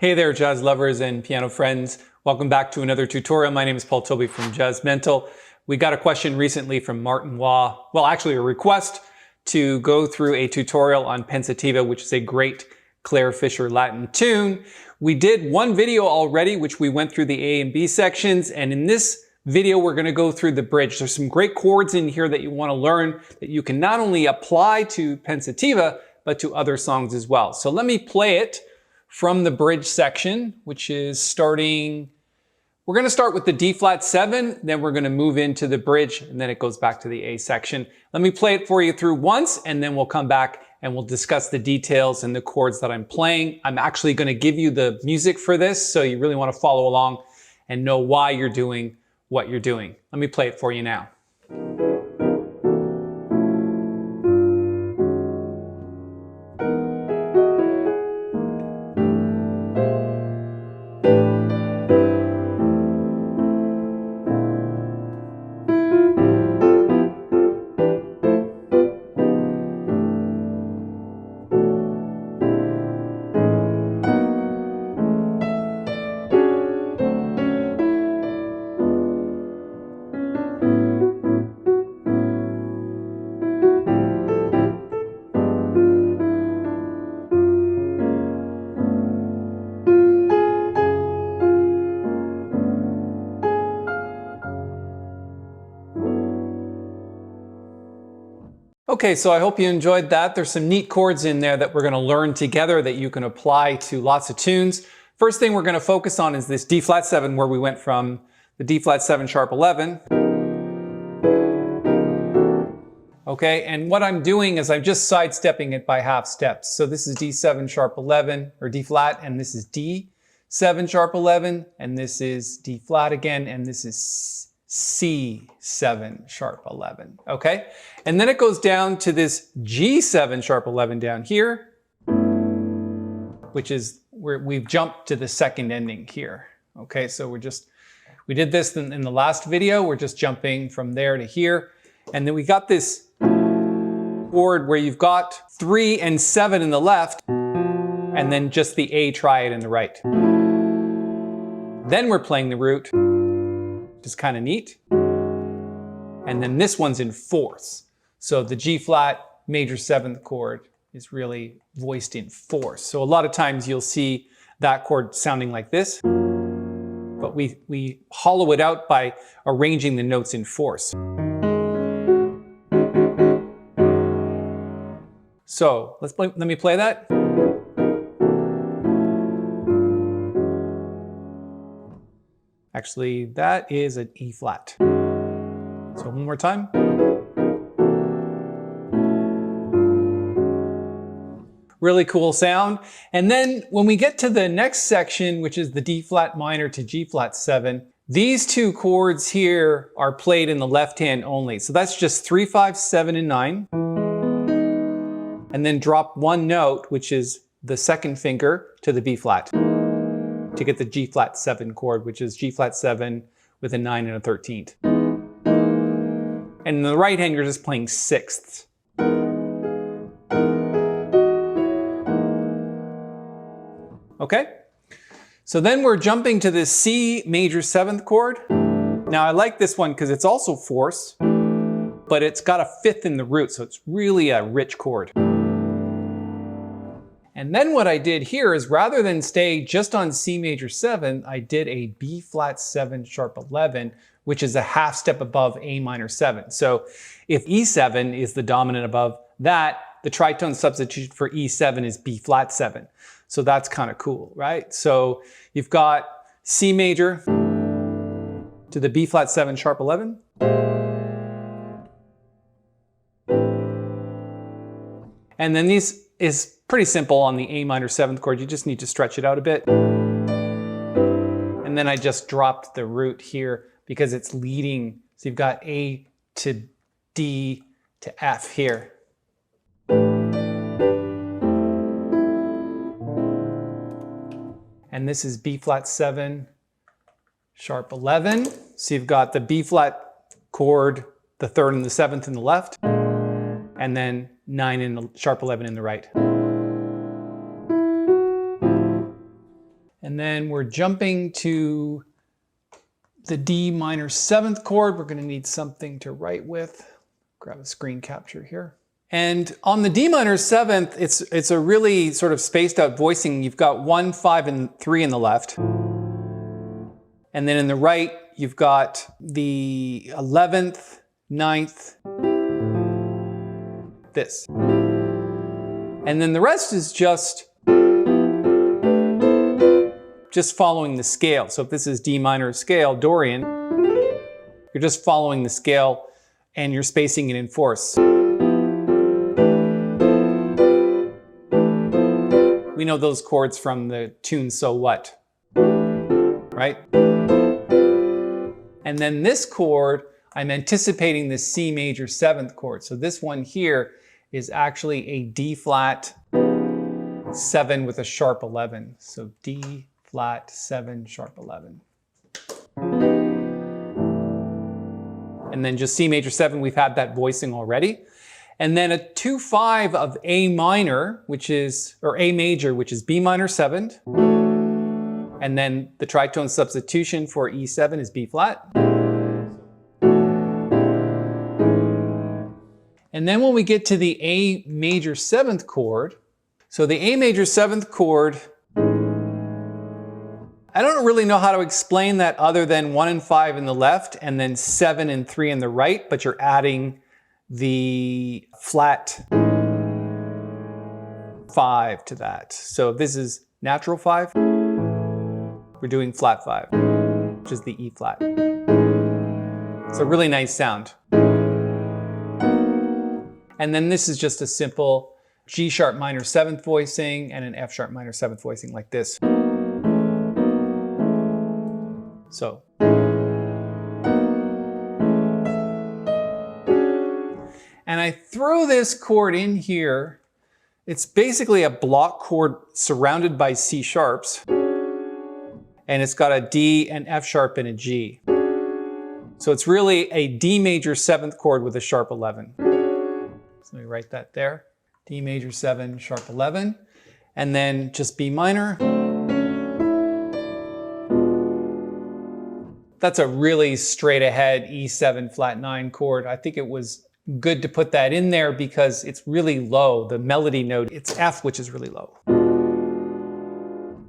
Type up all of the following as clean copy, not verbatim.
Hey there, jazz lovers and piano friends. Welcome back to another tutorial. My name is Tobey from Jazzmentl. We got a question recently from Martin Waugh. Well, actually a request to go through a tutorial on Pensativa, which is a great Claire Fischer Latin tune. We did one video already, which we went through the A and B sections. And in this video, we're going to go through the bridge. There's some great chords in here that you want to learn that you can not only apply to Pensativa, but to other songs as well. So let me play it from the bridge section, which is starting, we're going to start with the D flat 7, then we're going to move into the bridge, and then it goes back to the A section. Let me play it for you through once, and then we'll come back and we'll discuss the details and the chords that I'm playing. I'm actually going to give you the music for this, so you really want to follow along and know why you're doing what you're doing. Let me play it for you now. Okay, so I hope you enjoyed that. There's some neat chords in there that we're going to learn together that you can apply to lots of tunes. First thing we're going to focus on is this D flat 7, where we went from the D flat 7 sharp 11. Okay, and what I'm doing is I'm just sidestepping it by half steps. So this is D7 sharp 11, or D flat, and this is D7 sharp 11, and this is D flat again, and this is C7 sharp 11, okay? And then it goes down to this G7 sharp 11 down here, which is where we've jumped to the second ending here, okay? So we did this in the last video. We're just jumping from there to here. And then we got this chord where you've got 3 and 7 in the left, and then just the A triad in the right. Then we're playing the root, which is kind of neat. And then this one's in fourths. So the G flat major 7th chord is really voiced in fourths. So a lot of times you'll see that chord sounding like this, but we hollow it out by arranging the notes in fourths. So let me play that. Actually, that is an E flat. So one more time. Really cool sound. And then when we get to the next section, which is the D flat minor to G flat 7, these two chords here are played in the left hand only. So that's just 3, 5, 7, and 9. And then drop one note, which is the second finger, to the B flat, to get the G flat 7 chord, which is G flat 7 with a 9 and a 13th. And in the right hand, you're just playing sixths. Okay? So then we're jumping to this C major 7th chord. Now I like this one because it's also fourths, but it's got a 5th in the root, so it's really a rich chord. And then what I did here is, rather than stay just on C major 7, I did a B flat 7 sharp 11, which is a half step above A minor 7. So if E7 is the dominant above that, the tritone substitution for E7 is B flat 7. So that's kind of cool, right? So you've got C major to the B flat 7 sharp 11. And then these is pretty simple on the A minor 7th chord. You just need to stretch it out a bit. And then I just dropped the root here because it's leading. So you've got A to D to F here. And this is B flat 7 sharp 11. So you've got the B flat chord, the 3rd and the 7th in the left, and then 9 and the sharp 11 in the right. And then we're jumping to the D minor 7th chord. We're going to need something to write with. Grab a screen capture here. And on the D minor 7th, it's a really sort of spaced out voicing. You've got 1, 5, and 3 in the left. And then in the right, you've got the 11th, 9th, this. And then the rest is just following the scale. So if this is D minor scale, Dorian, you're just following the scale and you're spacing it in fourths. We know those chords from the tune So What, right? And then this chord, I'm anticipating the C major 7th chord. So this one here is actually a D flat 7 with a sharp 11. So D flat 7 sharp 11. And then just C major 7, we've had that voicing already. And then a 2-5 of A minor, or A major, which is B minor 7th. And then the tritone substitution for E7 is B flat. And then when we get to the A major 7th chord, so the A major 7th chord, I don't really know how to explain that other than 1 and 5 in the left and then 7 and 3 in the right, but you're adding the flat 5 to that. So if this is natural 5, we're doing flat 5, which is the E flat. It's a really nice sound. And then this is just a simple G sharp minor 7th voicing and an F sharp minor 7th voicing like this. So. And I throw this chord in here. It's basically a block chord surrounded by C sharps. And it's got a D, an F sharp, and a G. So it's really a D major 7th chord with a sharp 11. So let me write that there. D major 7, sharp 11. And then just B minor. That's a really straight ahead E7 flat 9 chord. I think it was good to put that in there because it's really low. The melody note, it's F, which is really low.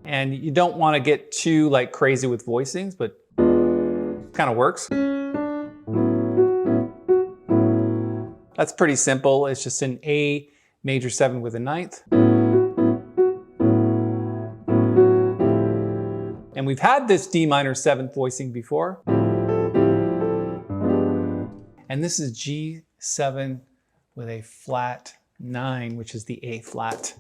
And you don't want to get too crazy with voicings, but it kind of works. That's pretty simple. It's just an A major 7 with a 9th. And we've had this D minor 7th voicing before. And this is G7 with a flat 9, which is the A flat.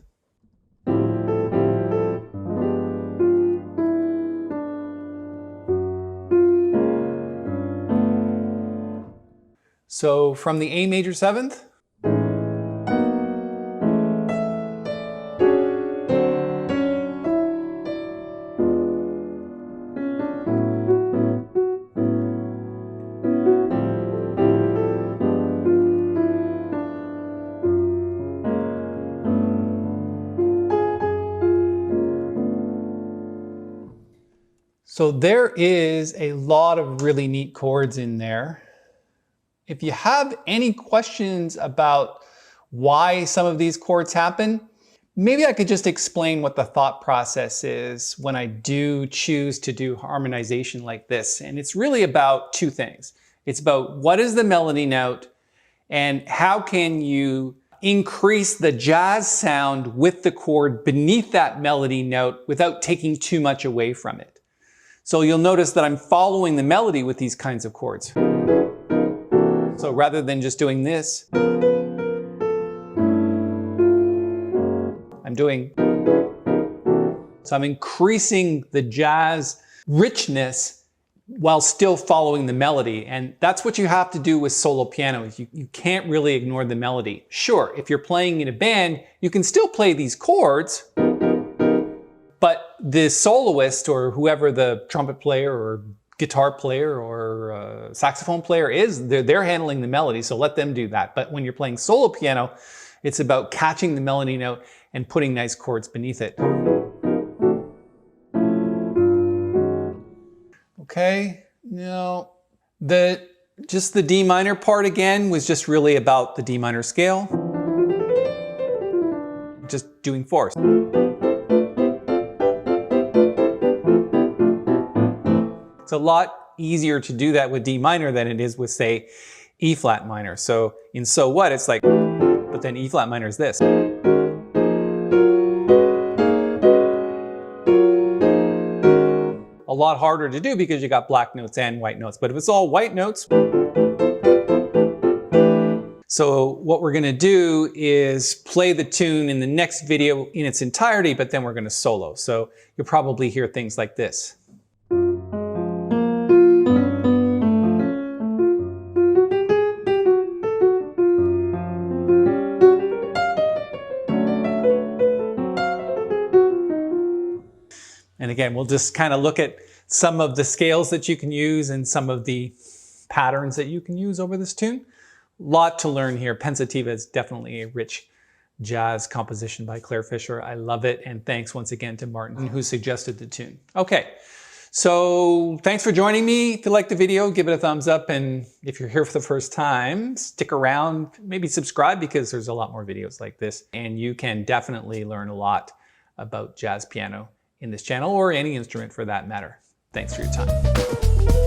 So from the A major 7th, so there is a lot of really neat chords in there. If you have any questions about why some of these chords happen, maybe I could just explain what the thought process is when I do choose to do harmonization like this. And it's really about two things. It's about what is the melody note and how can you increase the jazz sound with the chord beneath that melody note without taking too much away from it. So you'll notice that I'm following the melody with these kinds of chords. So rather than just doing this, I'm doing, so I'm increasing the jazz richness while still following the melody. And that's what you have to do with solo piano. You can't really ignore the melody. Sure, if you're playing in a band, you can still play these chords, but the soloist or whoever the trumpet player or guitar player or saxophone player is, they're handling the melody, so let them do that. But when you're playing solo piano, it's about catching the melody note and putting nice chords beneath it. Okay, no. Just the D minor part again was just really about the D minor scale. Just doing fourths. It's a lot easier to do that with D minor than it is with, say, E flat minor. So in So What, it's like, but then E flat minor is this. A lot harder to do because you got black notes and white notes. But if it's all white notes, so what we're going to do is play the tune in the next video in its entirety, but then we're going to solo. So you'll probably hear things like this. And again, we'll just kind of look at some of the scales that you can use and some of the patterns that you can use over this tune. Lot to learn here. Pensativa is definitely a rich jazz composition by Claire Fisher. I love it. And thanks once again to Martin, who suggested the tune. Okay, so thanks for joining me. If you liked the video, give it a thumbs up. And if you're here for the first time, stick around, maybe subscribe because there's a lot more videos like this. And you can definitely learn a lot about jazz piano in this channel or any instrument for that matter. Thanks for your time.